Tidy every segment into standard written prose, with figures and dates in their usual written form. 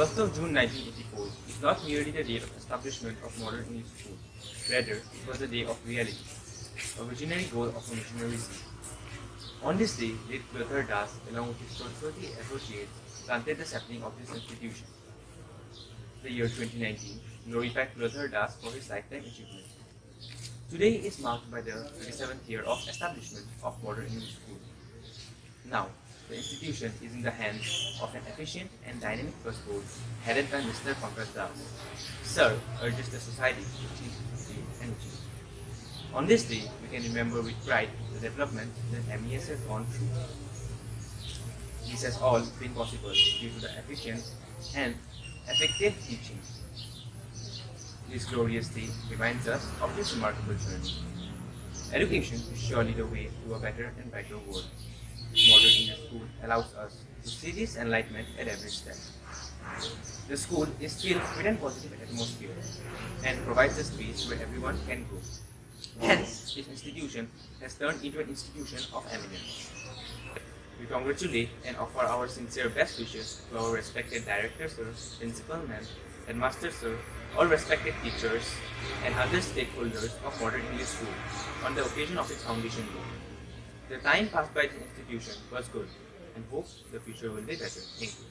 1st of June 1984 is not merely the date of establishment of modern English school, rather it was the day of reality, a visionary goal of a missionary zeal. On this day, late Lothar Das, along with his trustworthy associates, planted the sapling of this institution. The year 2019 glorified Lothar Das for his lifetime achievement. Today is marked by the 37th year of establishment of modern English school. Now, the institution is in the hands of an efficient and dynamic first board headed by Mr. Pankaj Das. Sir urges the society to think, dream and achieve. On this day, we can remember with pride the development that MES has gone through. This has all been possible due to the efficient and effective teaching. This glorious day reminds us of this remarkable journey. Education is surely the way to a better and brighter world. Modern English school allows us to see this enlightenment at every step. The school is filled with a positive atmosphere and provides a space where everyone can grow. Hence, this institution has turned into an institution of eminence. We congratulate and offer our sincere best wishes to our respected director sir, principal ma'am, and master sir, all respected teachers and other stakeholders of modern English school on the occasion of its foundation day. The time passed by the institution was good and hope the future will be better. Thank you.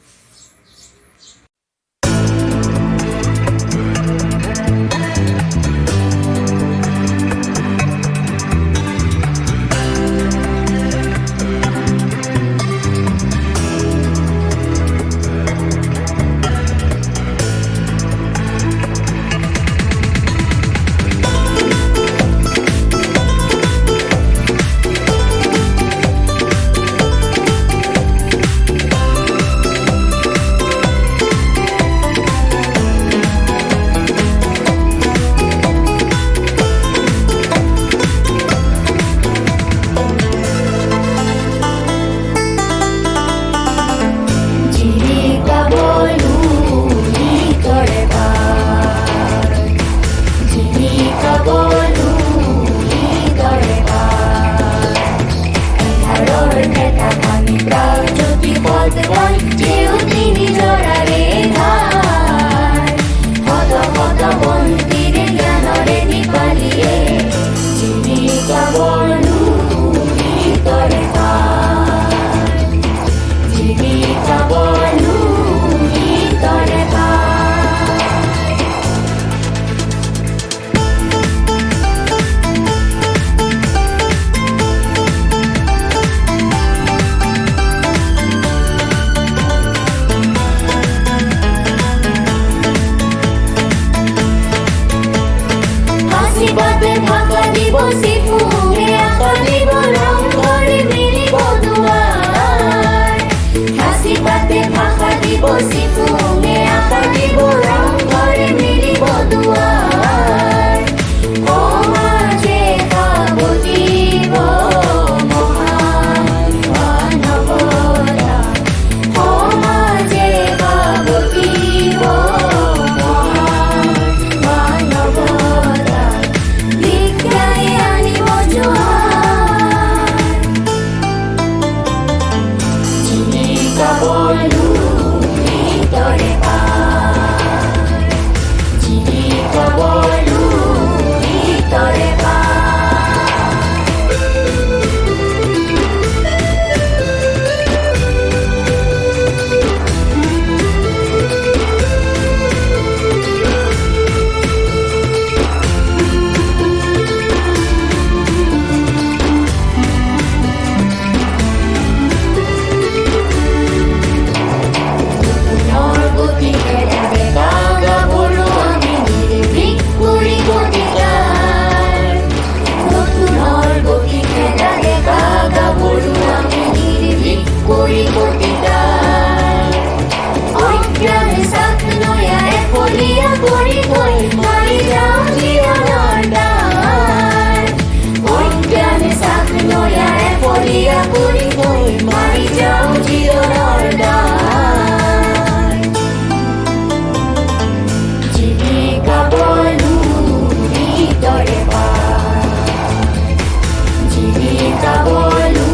জীবিকা বলু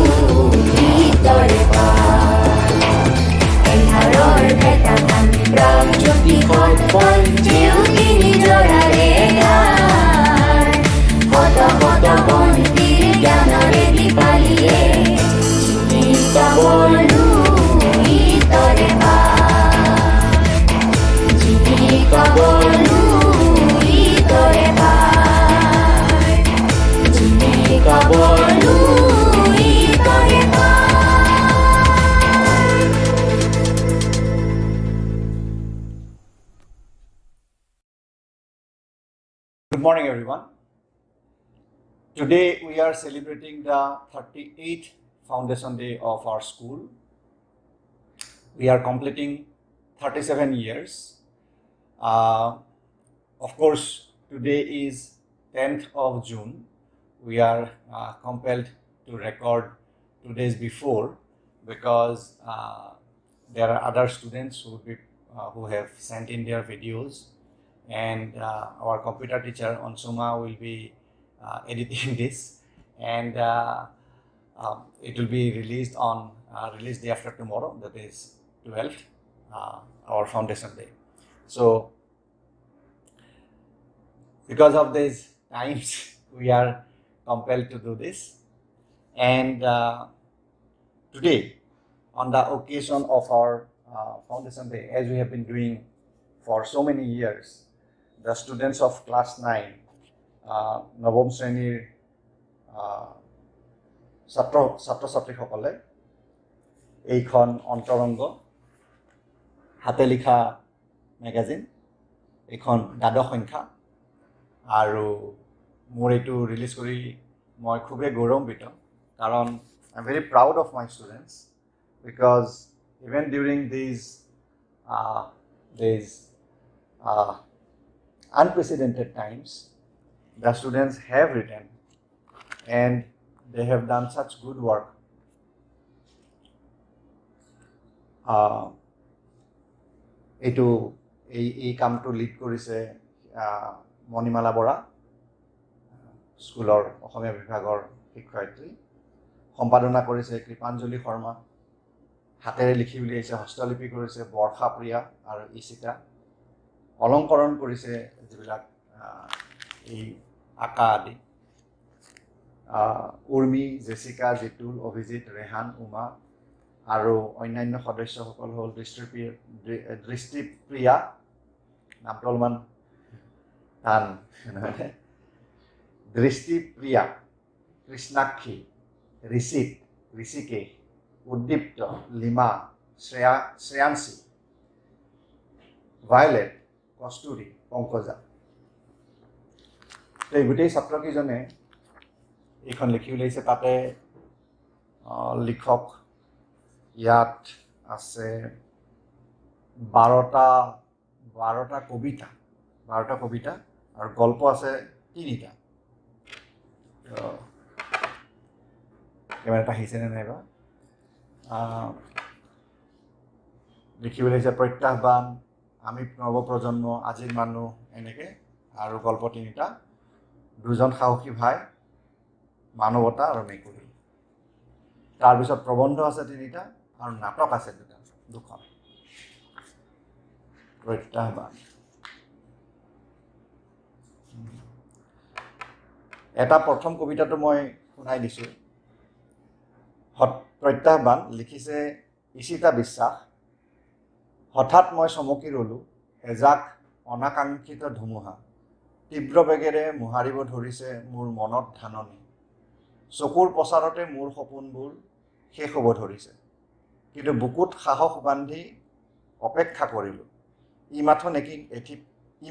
ভিতরে পা morning, everyone. Today we are celebrating the 38th Foundation Day of our school. We are completing 37 years. Of course, today is 10th of June. We are compelled to record 2 days before because there are other students who have sent in their videos, and our computer teacher Ansuma will be editing this, and it will be released on release day after tomorrow, that is 12th, our Foundation Day. So because of these times, we are compelled to do this, and today, on the occasion of our Foundation Day, as we have been doing for so many years, the students of class 9, নৱম শ্ৰেণীৰ ছাত্ৰ ছাত্ৰীসকলে এইখন অন্তৰংগ হাতে লিখা magazine, এইখন দ্বাদশ সংখ্যা, আৰু মোৰ এইটো ৰিলিজ কৰি মই খুবেই গৌৰৱান্বিত, কাৰণ I am very proud of my students, because even during these unprecedented times, the students have written and they have done such good work. এই কামটো লিড কৰিছে মণিমালা বৰা, স্কুলৰ অসমীয়া বিভাগৰ শিক্ষয়িত্ৰী, সম্পাদনা কৰিছে কৃপাঞ্জলি শৰ্মা, হাতেৰে লিখি উলিয়াইছে, হস্তলিপি কৰিছে বৰ্ষা প্ৰিয়া আৰু ইচিতা, অলংকৰণ কৰিছে যিবিলাক এই আকা আদি, উৰ্মি, জেচিকা, জিতুল, অভিজিত, ৰেহান, উমা আৰু অন্যান্য সদস্যসকল হ'ল দৃষ্টিপ্ৰিয়া, নামটো অলপমান টান, দৃষ্টিপ্ৰিয়া, কৃষ্ণাক্ষী, ঋষিত, ঋষিকেশ, উদ্দীপ্ত, লিমা, শ্ৰেয়াংশী, ভায়লেট, কস্তুৰী, পংকজা। এই গোটেই ছাত্ৰকেইজনে এইখন লিখি উলিয়াইছে। তাতে লিখক ইয়াত আছে 12টা কবিতা আৰু গল্প আছে 3টা। কেমেৰাটা আহিছেনে নাইবা? লিখি উলিয়াইছে প্ৰত্যাহ্বান, আমি নৱপ্ৰজন্ম, আজিৰ মানুহ, এনেকৈ, আৰু গল্প 3টা, 2জন সাহসী ভাই, মানৱতা আৰু মেকুৰী। তাৰপিছত প্ৰবন্ধ আছে 3টা আৰু নাটক আছে 2খন। প্ৰত্যাহ্বান এটা প্ৰথম কবিতাটো মই শুনাই দিছোঁ। প্ৰত্যাহ্বান লিখিছে ইচিতা বিশ্বাস। হঠাৎ মই চমকি ৰ'লোঁ, এজাক অনাকাংক্ষিত ধুমুহা তীব্ৰ বেগেৰে মোহাৰিব ধৰিছে মোৰ মনত ধাননি। চকুৰ প্ৰচাৰতে মোৰ সপোনবোৰ শেষ হ'ব ধৰিছে, কিন্তু বুকুত সাহস বান্ধি অপেক্ষা কৰিলোঁ। ই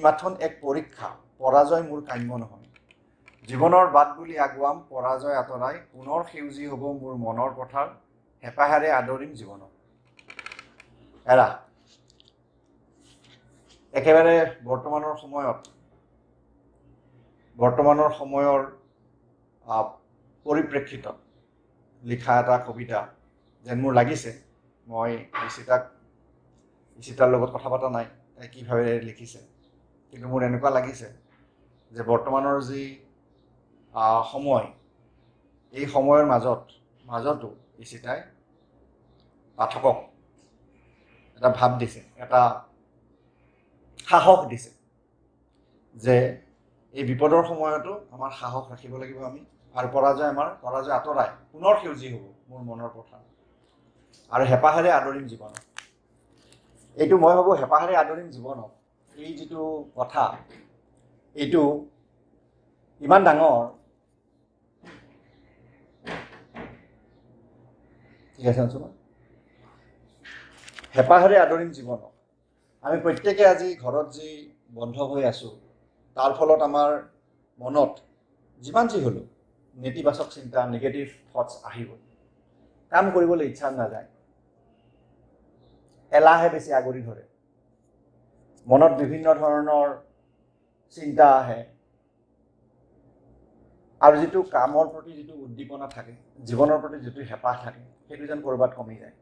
মাথোন এক পৰীক্ষা, পৰাজয় মোৰ কাম্য নহয়। জীৱনৰ বাট বুলি আগুৱাম, পৰাজয় আঁতৰাই পুনৰ সেউজী হ'ব মোৰ মনৰ পথাৰ, হেঁপাহেৰে আদৰিম জীৱনক। এৰা একেবাৰে বৰ্তমানৰ সময়ৰ পৰিপ্ৰেক্ষিতত লিখা এটা কবিতা যেন মোৰ লাগিছে। মই ইচিতাৰ লগত কথা পতা নাই, তাই কিভাৱে লিখিছে, কিন্তু মোৰ এনেকুৱা লাগিছে যে বৰ্তমানৰ যি সময়, এই সময়ৰ মাজতো ইচিতাই পাঠকক এটা ভাৱ দিছে, এটা সাহস দিছে যে এই বিপদৰ সময়তো আমাৰ সাহস ৰাখিব লাগিব আমি, আৰু পৰাজয় আঁতৰাই পুনৰ সেউজী হ'ব মোৰ মনৰ পথাৰ, আৰু হেঁপাহেৰে আদৰিম জীৱনক। এইটো মই ভাবোঁ, হেঁপাহেৰে আদৰিম জীৱনক, এই যিটো কথা, এইটো ইমান ডাঙৰ। ঠিক আছে অঞ্চল, হেঁপাহেৰে আদৰিম জীৱনক। আমি প্ৰত্যেকে আজি ঘৰত যি বন্ধ হৈ আছোঁ, তাৰ ফলত আমাৰ মনত যিমান যি হ'লেও নেতিবাচক চিন্তা নিগেটিভ থটছ আহিব কাম কৰিবলৈ ইচ্ছা নাযায় এলাহে বেছি আগৰি ধৰে মনত বিভিন্ন ধৰণৰ চিন্তা আহে আৰু যিটো কামৰ প্ৰতি যিটো উদ্দীপনা থাকে জীৱনৰ প্ৰতি যিটো হেঁপাহ থাকে সেইটো যেন ক'ৰবাত কমি যায়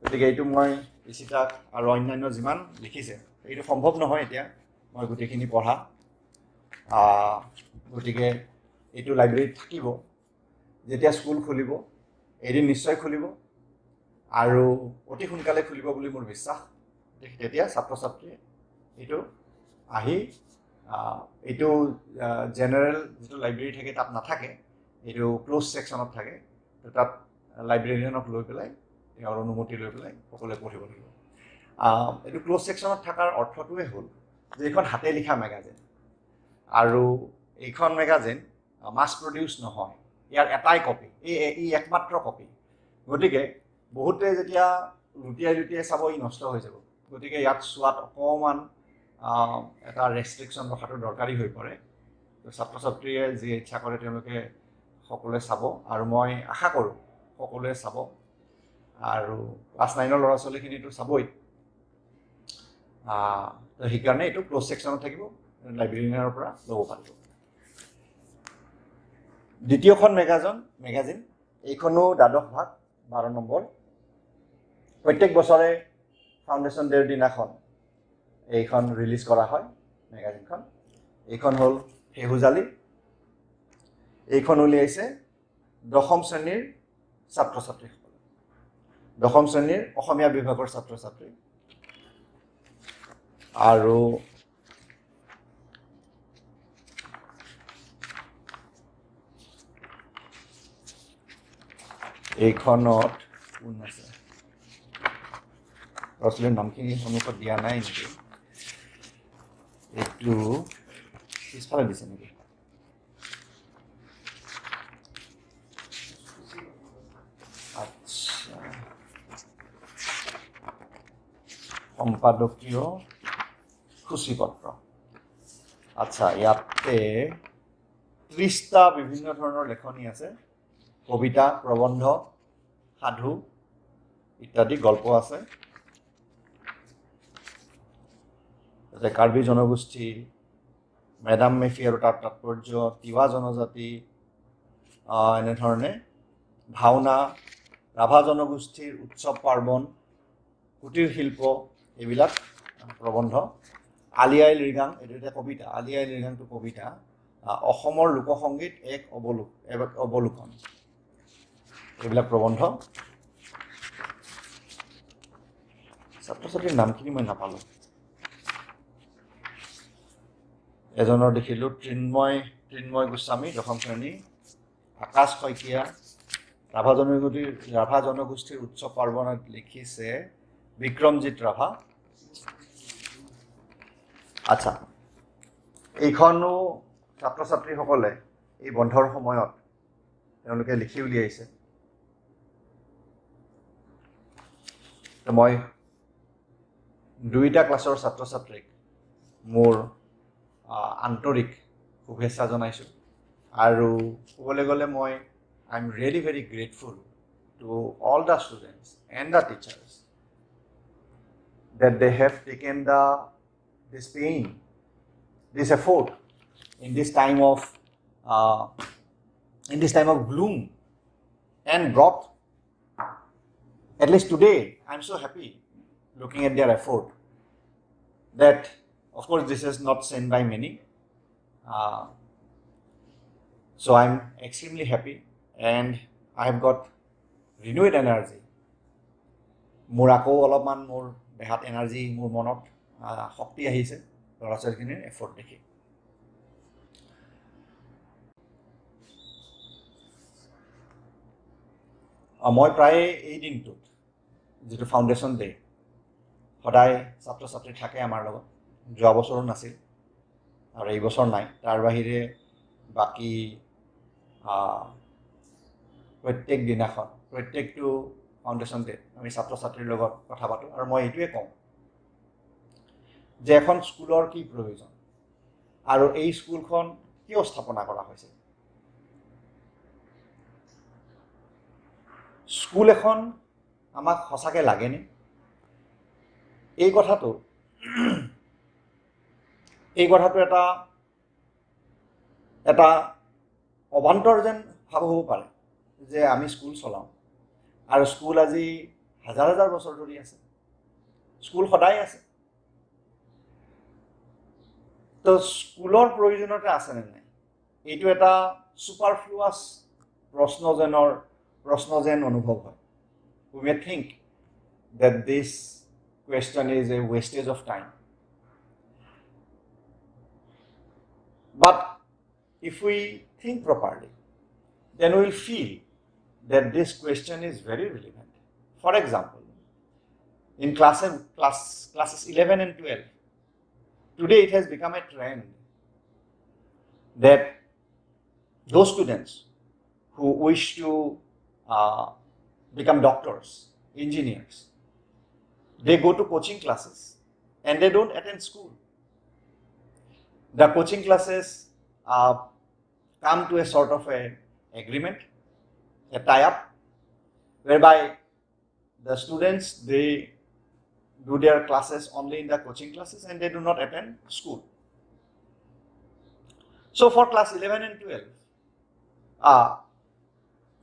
গতিকে এইটো মই ইচিতাক আৰু অন্যান্য যিমান লিখিছে এইটো সম্ভৱ নহয় এতিয়া মই গোটেইখিনি পঢ়া গতিকে এইটো লাইব্ৰেৰীত থাকিব যেতিয়া স্কুল খুলিব এদিন নিশ্চয় খুলিব আৰু অতি সোনকালে খুলিব বুলি মোৰ বিশ্বাস তেতিয়া ছাত্ৰ ছাত্ৰীয়ে এইটো আহি এইটো জেনেৰেল যিটো লাইব্ৰেৰী থাকে তাত নাথাকে এইটো ক্ল'জ ছেকশ্যনত থাকে তাত লাইব্ৰেৰীয়ানক লৈ পেলাই তেওঁৰ অনুমতি লৈ পেলাই সকলোৱে পঢ়িব লাগিব এইটো ক্ল'জ ছেকশ্যনত থকাৰ অৰ্থটোৱে হ'ল যে এইখন হাতে লিখা মেগাজিন আৰু এইখন মেগাজিন মাছ প্ৰডিউচ নহয় ইয়াৰ এটাই কপি এই একমাত্ৰ কপি গতিকে বহুতে যেতিয়া লুটিয়াই চাব ই নষ্ট হৈ যাব গতিকে ইয়াত চোৱাত অকণমান এটা ৰেষ্ট্ৰিকশ্যন ৰখাটো দৰকাৰী হৈ পৰে ছাত্ৰ ছাত্ৰীয়ে যি ইচ্ছা কৰে তেওঁলোকে সকলোৱে চাব আৰু মই আশা কৰোঁ সকলোৱে চাব আৰু ক্লাছ 9ৰ ল'ৰা ছোৱালীখিনিতো চাবই সেইকাৰণে এইটো ক্ল'জ ছেকশ্যনত থাকিব লাইব্ৰেৰীয়ানৰ পৰা ল'ব পাৰিব দ্বিতীয়খন মেগাজিন এইখনো দ্বাদশ ভাগ 12 নম্বৰ প্ৰত্যেক বছৰে ফাউণ্ডেশ্যন ডেৰ দিনাখন এইখন ৰিলিজ কৰা হয় মেগাজিনখন এইখন হ'ল সেহুজালি এইখন উলিয়াইছে 10ম শ্ৰেণীৰ ছাত্ৰ ছাত্ৰীসকলে 10ম শ্ৰেণীৰ অসমীয়া বিভাগৰ ছাত্ৰ ছাত্ৰী আৰু এইখনত কোন আছে ল'ৰা ছোৱালীৰ নামখিনি সন্মুখত দিয়া নাই নেকি এইটো পিছফালে দিছে নেকি আচ্ছা সম্পাদকীয় সূচীপত্ৰ আচ্ছা ইয়াতে 30টা বিভিন্ন ধৰণৰ লেখনি আছে কবিতা প্ৰবন্ধ সাধু ইত্যাদি গল্প আছে কাৰ্বি জনগোষ্ঠী মেডাম মেফি আৰু তাৰ তাৎপৰ্য তিৱা জনজাতি এনেধৰণে ভাওনা ৰাভা জনগোষ্ঠীৰ উৎসৱ পাৰ্বণ কুটিৰ শিল্প এইবিলাক প্ৰবন্ধ আলি আই লৃগাং এইটো এটা কবিতা আলি আই লৃগাংটো কবিতা অসমৰ লোকসংগীত এক অৱলোকন এইবিলাক প্ৰবন্ধ ছাত্ৰ ছাত্ৰীৰ নামখিনি মই নাপালোঁ এজনৰ দেখিলোঁ তৃন্ময় গোস্বামী 10ম শ্ৰেণী আকাশ শইকীয়া ৰাভা জনগোষ্ঠীৰ উৎসৱ পাৰ্বণত লিখিছে বিক্ৰমজিৎ ৰাভা আচ্ছা এইখনো ছাত্ৰ ছাত্ৰীসকলে এই বন্ধৰ সময়ত তেওঁলোকে লিখি উলিয়াইছে মই দুইটা ক্লাছৰ ছাত্ৰ ছাত্ৰীক মোৰ আন্তৰিক শুভেচ্ছা জনাইছোঁ আৰু ক'বলৈ গ'লে মই I am really very grateful to all the students and the teachers that they have taken this pain, this effort in this time of gloom and brought, at least today, I'm so happy looking at their effort that, of course, this is not seen by many. So I'm extremely happy and I have got renewed energy. মোৰ আকৌ অলপমান মোৰ দেহাত energy মোৰ মনত শক্তি আহিছে ল'ৰা ছোৱালীখিনিৰ effort দেখি মই প্ৰায় এই দিনটোত যিটো ফাউণ্ডেশ্যন ডে সদায় ছাত্ৰ ছাত্ৰী থাকে আমাৰ লগত যোৱা বছৰো নাছিল আৰু এই বছৰ নাই তাৰ বাহিৰে বাকী প্ৰত্যেক দিনাখন প্ৰত্যেকটো ফাউণ্ডেশ্যন ডে আমি ছাত্ৰ ছাত্ৰীৰ লগত কথা পাতোঁ আৰু মই এইটোৱে কওঁ যে এখন স্কুলৰ কি প্ৰয়োজন আৰু এই স্কুলখন কিয় স্থাপনা কৰা হৈছে? স্কুল এখন আমাক সঁচাকৈ লাগেনে? এই কথাটো এটা অবান্তৰ যেন ভাৱ হ'ব পাৰে যে আমি স্কুল চলাওঁ আৰু স্কুল আজি হাজাৰ হাজাৰ বছৰ ধৰি আছে, স্কুল সদায় আছে। তো স্কুলৰ প্ৰয়োজনীয়তা আছেনে নাই? এইটো এটা ছুপাৰফ্লুৱাছ প্ৰশ্ন যেন অনুভৱ হয়। We may think that this question is a wastage of time. But if we think properly, then we will feel that this question is very relevant. For example, in classes 11 and 12, today it has become a trend that those students who wish to become doctors, engineers, they go to coaching classes and they don't attend school. The coaching classes come to a sort of an agreement, a tie-up, whereby the students, they do their classes only in the coaching classes and they do not attend school. So for class 11 and 12,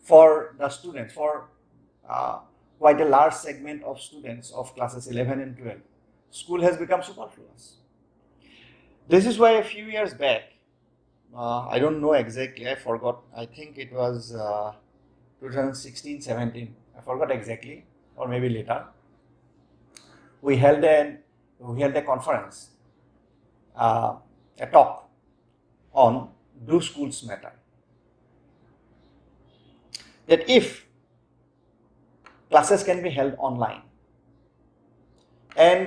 for the students, for quite a large segment of students of classes 11 and 12, school has become superfluous. This is why a few years back, I don't know exactly, I forgot, I think it was 2016-17, I forgot exactly, or maybe later, we held a conference, a talk on Do Schools Matter? That if classes can be held online and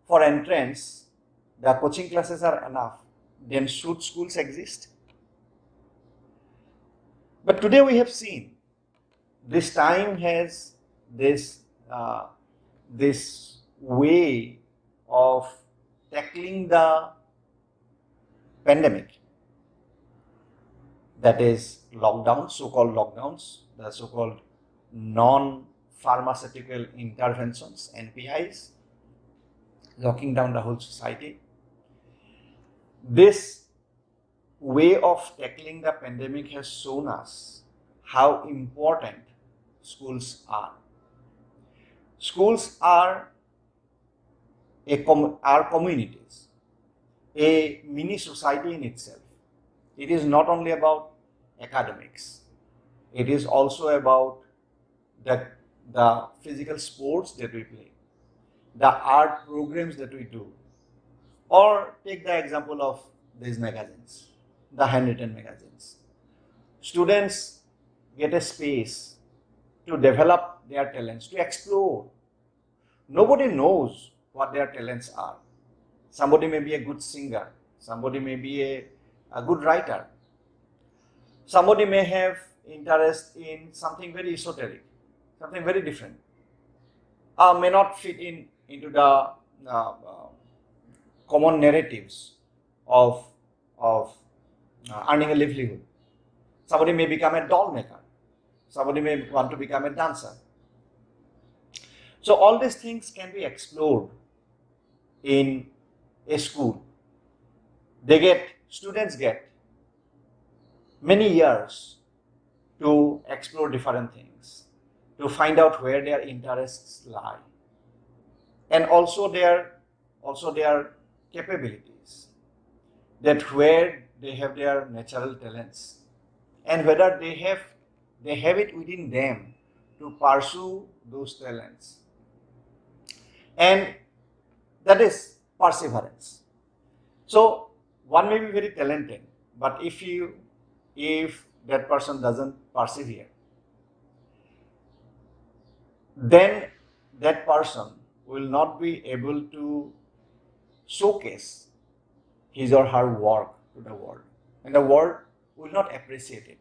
for entrance the coaching classes are enough, then should schools exist? But today we have seen this time has this way of tackling the pandemic, that is lockdowns, so-called lockdowns, the so-called non-pharmaceutical interventions, NPIs, locking down the whole society. This way of tackling the pandemic has shown us how important schools are. Schools are communities, a mini society in itself. It is not only about academics. It is also about the physical sports that we play, the art programs that we do, or take the example of these magazines, the handwritten magazines. Students get a space to develop their talents, to explore. Nobody knows what their talents are. Somebody may be a good singer, somebody may be a good writer, somebody may have interest in something very esoteric, something very different, may not fit into the common narratives of earning a livelihood. Somebody may become a doll maker, somebody may want to become a dancer. So all these things can be explored in a school. Students get many years to explore different things, to find out where their interests lie, and also their capabilities, that where they have their natural talents, and whether they have it within them to pursue those talents. And that is perseverance. So one may be very talented, but if that person doesn't persevere, then that person will not be able to showcase his or her work to the world, and the world will not appreciate it.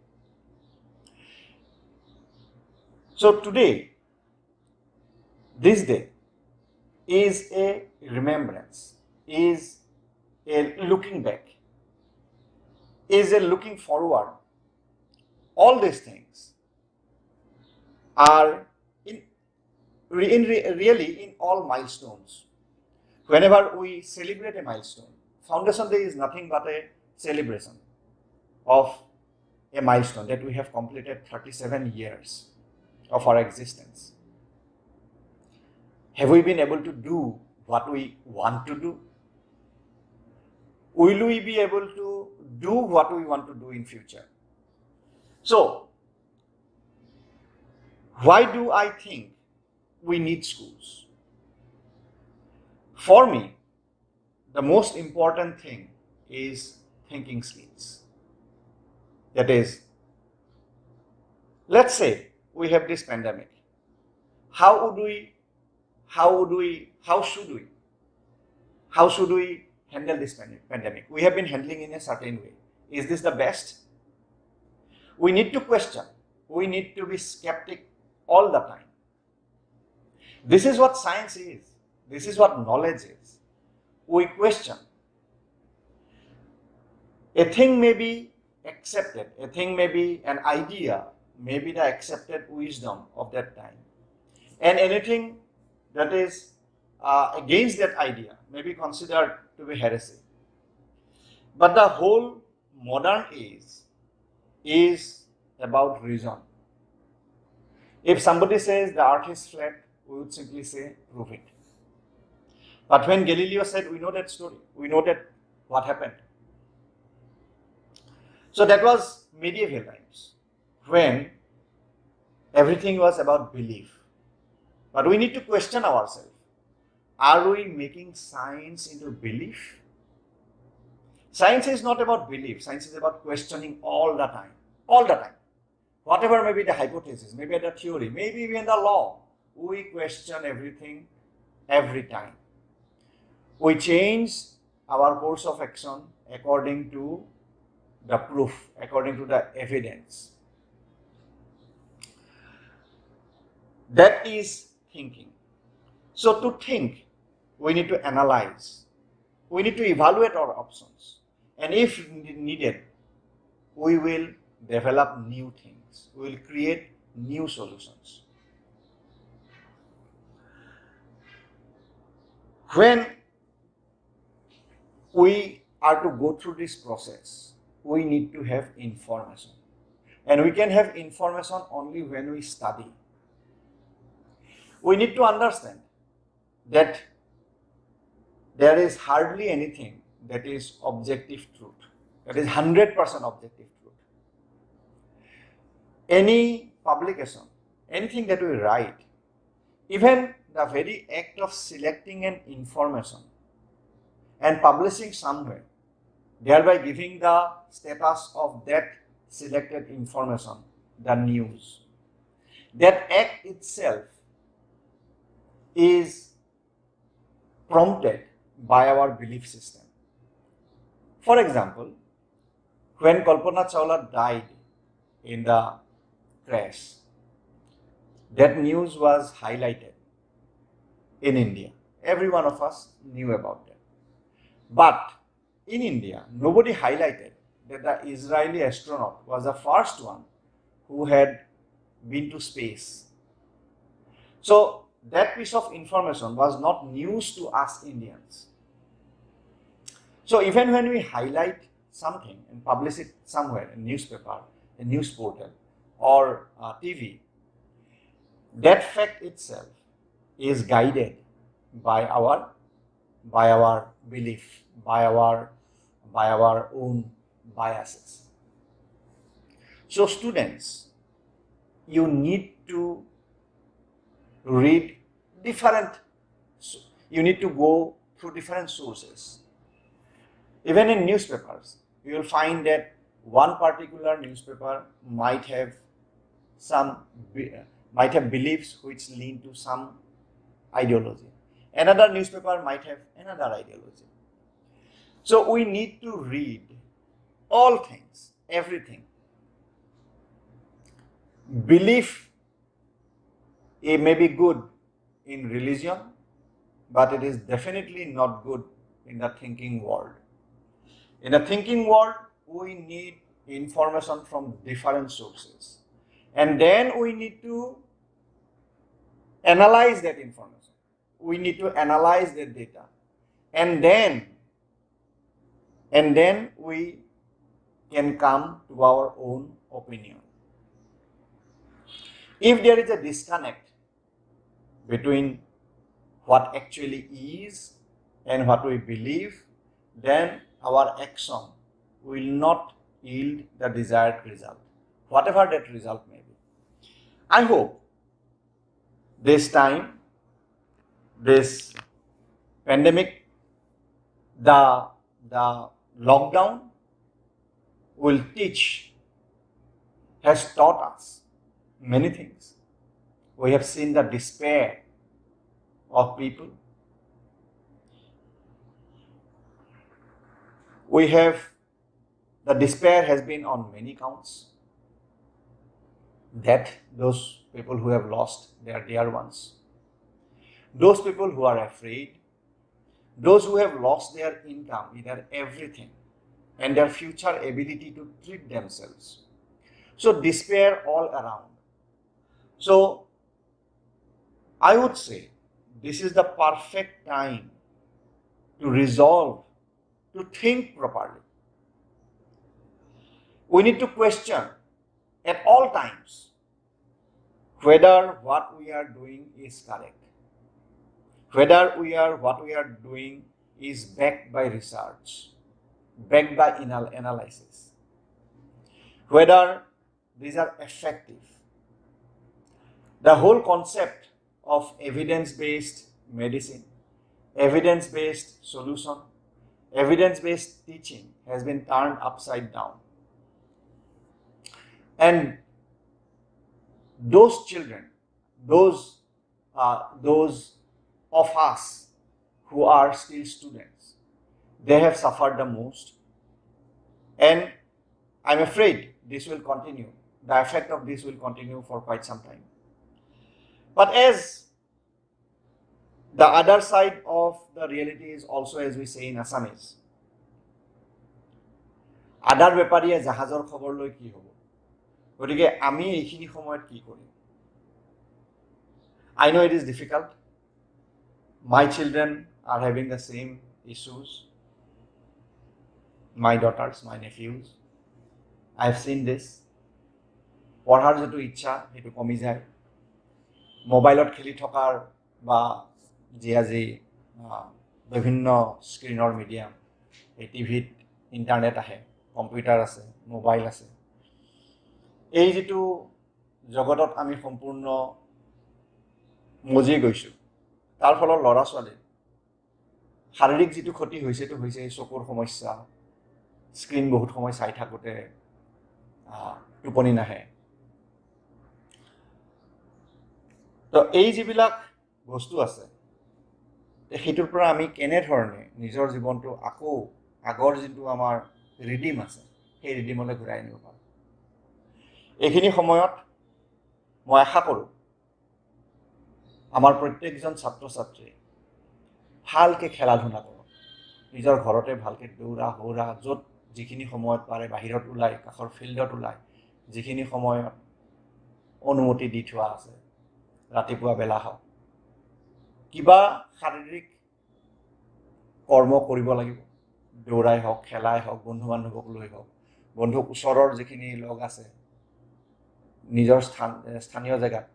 So today, this day is a remembrance, is a looking back, is a looking forward. All these things are really in all milestones. Whenever we celebrate a milestone, Foundation Day is nothing but a celebration of a milestone that we have completed 37 years of our existence. Have we been able to do what we want to do? Will we be able to do what we want to do in future? So, why do I think we need schools? For me, the most important thing is thinking skills. That is, let's say we have this pandemic. How should we handle this pandemic? We have been handling in a certain way. Is this the best? We need to question. We need to be skeptic all the time. This is what science is. This is what knowledge is. We question. A thing may be accepted. A thing may be an idea, may be the accepted wisdom of that time. And anything that is against that idea may be considered to be heresy. But the whole modern age is about reason. If somebody says the earth is flat, we would simply say, prove it. But when Galileo said, we know that story, we know that what happened. So that was medieval times, when everything was about belief. But we need to question ourselves. Are we making science into belief? Science is not about belief. Science is about questioning all the time. All the time. Whatever may be the hypothesis, maybe the theory, maybe even the law, we question everything every time. We change our course of action according to the proof, according to the evidence. That is thinking. So to think, we need to analyze. We need to evaluate our options. And if needed, we will develop new things. We will create new solutions. When we are to go through this process, we need to have information. And we can have information only when we study. We need to understand that there is hardly anything that is objective truth. That is 100% objective truth. Any publication, anything that we write, even the very act of selecting an information and publishing somewhere, thereby giving the status of that selected information, the news. That act itself is prompted by our belief system. For example, when Kalpana Chawla died in the crash, that news was highlighted in India. Every one of us knew about that. But in India, nobody highlighted that the Israeli astronaut was the first one who had been to space. So that piece of information was not news to us Indians. So even when we highlight something and publish it somewhere, in newspaper, a news portal, or TV, that fact itself is guided by our belief, by our own biases. So students, you need to read you need to go through different sources. Even in newspapers, you will find that one particular newspaper might have beliefs which lean to some ideology. Another newspaper might have another ideology. So we need to read all things, everything. Belief, it may be good in religion, but it is definitely not good in the thinking world. In the thinking world, we need information from different sources. And then we need to analyze that information. We need to analyze that data. And then we can come to our own opinion. If there is a disconnect between what actually is and what we believe, then our action will not yield the desired result, whatever that result may be. I hope this time, this pandemic, the lockdown has taught us many things. We have seen the despair of people. The despair has been on many counts. That those people who have lost their dear ones, those people who are afraid, those who have lost their income, either everything, and their future ability to treat themselves. So despair all around. So I would say this is the perfect time to resolve, to think properly. We need to question at all times whether what we are doing is correct, whether what we are doing is backed by research, backed by analysis, whether these are effective. The whole concept of evidence-based medicine, evidence-based solution, evidence-based teaching has been turned upside down. And those children, those of us who are still students, they have suffered the most. And I'm afraid this will continue. The effect of this will continue for quite some time. But as the other side of the reality is also, as we say in Assamese, আদাৰ বেপাৰীয়ে জাহাজৰ খবৰ লৈ কি হ'ব? গতিকে আমি এইখিনি সময়ত কি কৰিম? I know it is difficult. My children are having the same issues. My daughters, my nephews. I have seen this. পঢ়াৰ যেটো ইচ্ছা সেইটো কমি যায়। মোবাইলত খেলি থকাৰ বা আজি বিভিন্ন স্ক্ৰিনৰ মিডিয়াম, এই টিভিত ইণ্টাৰনেট আহে, কম্পিউটাৰ আছে, মোবাইল আছে। এই যেটো জগতত আমি সম্পূৰ্ণ মজি গৈছোঁ, তাৰ ফলত ল'ৰা ছোৱালী শাৰীৰিক যেটো ক্ষতি হৈছে তো হৈছে চকুৰ সমস্যা, স্ক্ৰিন বহুত সময় চাই থাকোঁতে টোপনি নাহে। তো এই যিবিলাক বস্তু আছে, সেইটোৰ পৰা আমি কেনেধৰণে নিজৰ জীৱনটো আকৌ আগৰ যিটো আমাৰ ৰিডিম আছে, সেই ৰিডিমলৈ ঘূৰাই আনিব পাৰোঁ। এইখিনি সময়ত মই আশা কৰোঁ আমাৰ প্ৰত্যেকজন ছাত্ৰ ছাত্ৰীয়ে ভালকৈ খেলা ধূলা কৰক, নিজৰ ঘৰতে ভালকৈ দৌৰা হৌৰা, য'ত যিখিনি সময়ত পাৰে বাহিৰত ওলাই, কাষৰ ফিল্ডত ওলাই, যিখিনি সময়ত অনুমতি দি থোৱা আছে, ৰাতিপুৱা বেলা হওক, কিবা শাৰীৰিক কৰ্ম কৰিব লাগিব। দৌৰাই হওক, খেলাই হওক, বন্ধু বান্ধৱক লৈ হওক, বন্ধুক ওচৰৰ যিখিনি লগ আছে, নিজৰ স্থানীয় জেগাত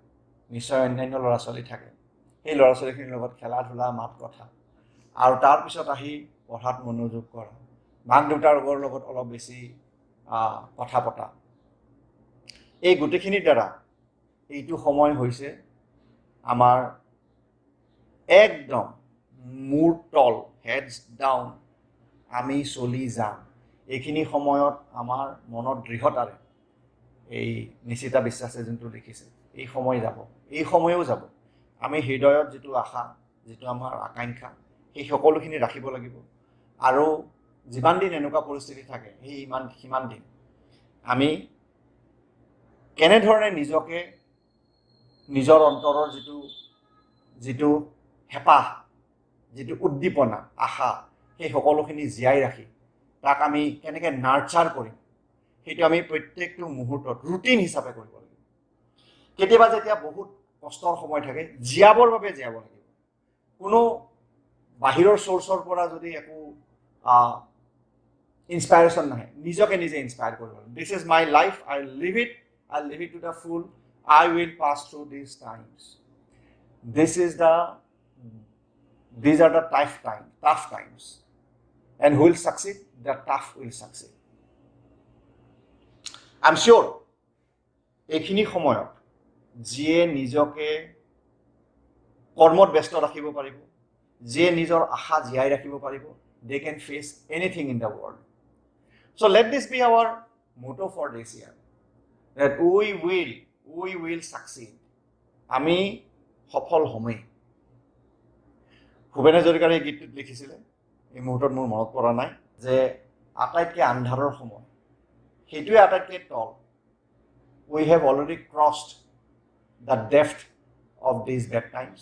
নিশ্চয় অন্যান্য ল'ৰা ছোৱালী থাকে, সেই ল'ৰা ছোৱালীখিনিৰ লগত খেলা ধূলা, মাত কথা, আৰু তাৰপিছত আহি পঢ়াত মনোযোগ কৰা, মাক দেউতাকৰ লগত অলপ বেছি কথা পতা। এই গোটেইখিনিৰ দ্বাৰা এইটো সময় হৈছে আমাৰ একদম মূৰ তল, হেডছ ডাউন, আমি চলি যাম। এইখিনি সময়ত আমাৰ মনত দৃঢ়তাৰে এই নিশ্চিতা বিশ্বাসে যোনটো লিখিছে, এই সময় যাব, এই সময়ো যাব। আমি হৃদয়ত যিটো আশা, যিটো আমাৰ আকাংক্ষা, সেই সকলোখিনি ৰাখিব লাগিব। আৰু যিমান দিন এনেকুৱা পৰিস্থিতি থাকে, সিমান দিন আমি কেনেধৰণে নিজকে, নিজৰ অন্তৰৰ যিটো হেঁপাহ, যিটো উদ্দীপনা, আশা, সেই সকলোখিনি জীয়াই ৰাখি তাক আমি কেনেকৈ নাৰ্চাৰ কৰিম সেইটো আমি প্ৰত্যেকটো মুহূৰ্তত ৰুটিন হিচাপে কৰিব লাগিব। কেতিয়াবা যেতিয়া বহুত কষ্টৰ সময় থাকে জীয়াবৰ বাবে জীয়াব লাগিব। কোনো বাহিৰৰ চ'ৰ্চৰ পৰা যদি একো ইনস্পাইৰেশ্যন নাহে, নিজকে নিজে ইনস্পায়াৰ কৰিব লাগিব। This is my life, I live it to the full, I will pass through this times. These are the tough times. And who will succeed? The tough will succeed. I'm sure এইখিনি সময়ত যিয়ে নিজকে কৰ্মত ব্যস্ত ৰাখিব পাৰিব, যিয়ে নিজৰ আশা জীয়াই ৰাখিব পাৰিব, they can face anything in the world. So let this be our motto for this year, that we will succeed. আমি সফল হমেই। ভূপেন হাজৰিকাৰ এই গীতটোত লিখিছিলে, এই মুহূৰ্তত মোৰ মনত পৰা নাই, যে আটাইতকৈ আন্ধাৰৰ সময় সেইটোৱে আটাইতকৈ তল। We have already crossed the depth of these bad times,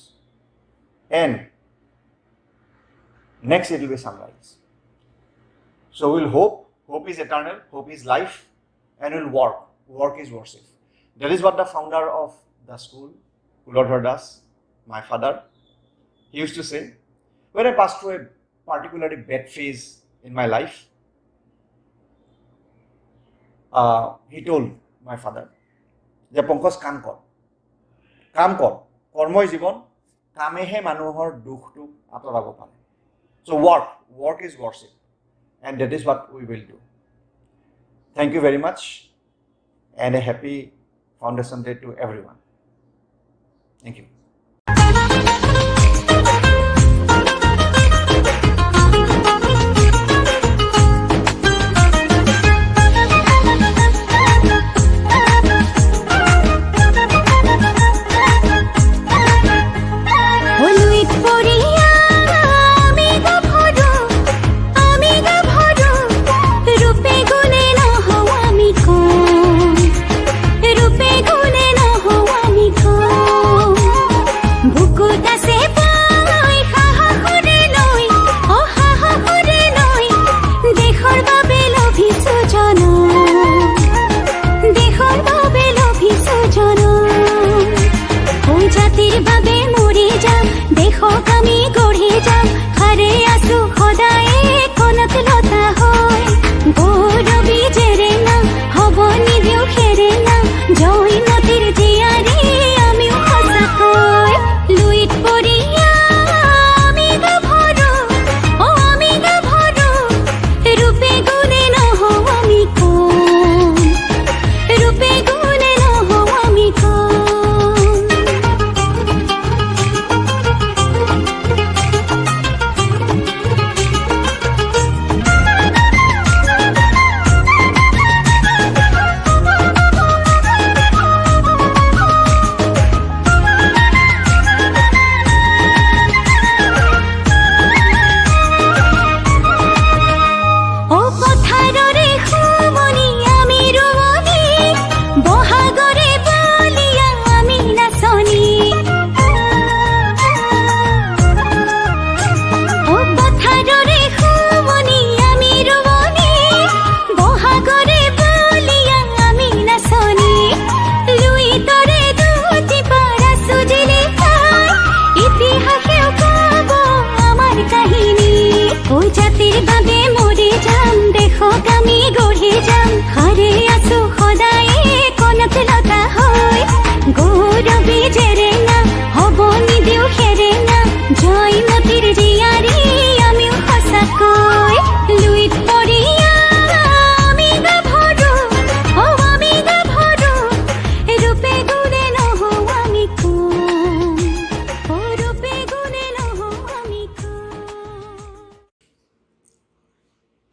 and next it will be sunrise. So we'll hope is eternal, hope is life, and we'll work is worship. That is what the founder of the school, Kulodhar Das, my father, he used to say. When I passed through a particularly bad phase in my life, he told my father, যে পংকজ কাম কৰ, কৰ্মই জীৱন, কামেহে মানুহৰ দুখটো আঁতৰাব পাৰে। So work is worship, and that is what we will do. Thank you very much, and a happy Foundation Day to everyone. Thank you.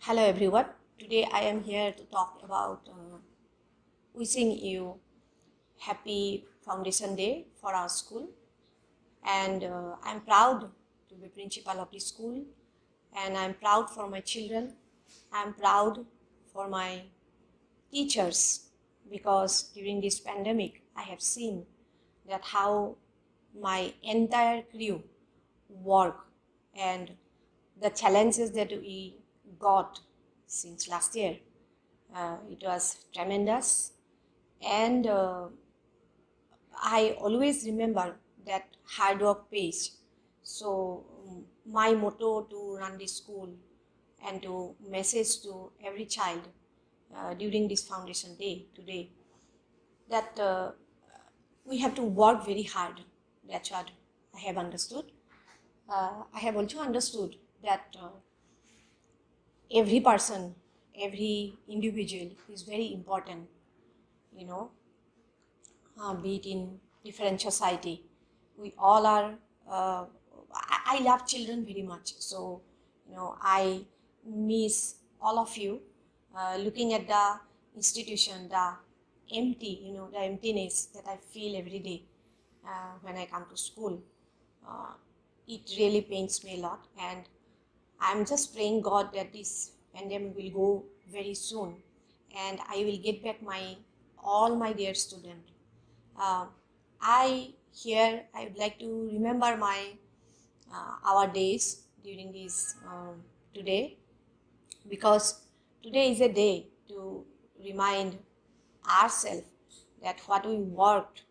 Hello everyone. Today I am here to talk about wishing you happy Foundation Day for our school, and I'm proud to be principal of the school, and I'm proud for my children. I'm proud for my teachers, because during this pandemic I have seen that how my entire crew work and the challenges that we got since last year. It was tremendous, and I always remember that hard work pays. So my motto to run this school and to message to every child during this foundation day today, that we have to work very hard. That's what I have understood. I have also understood that every person, every individual is very important, you know, be it in different society. We all are, I love children very much. So, I miss all of you looking at the institution, the the emptiness that I feel every day when I come to school. Uh, it really pains me a lot, and I'm just praying God that this pandemic will go very soon, and I will get back all my dear students. Uh, I would like to remember our days during this today, because today is a day to remind ourselves that what we worked,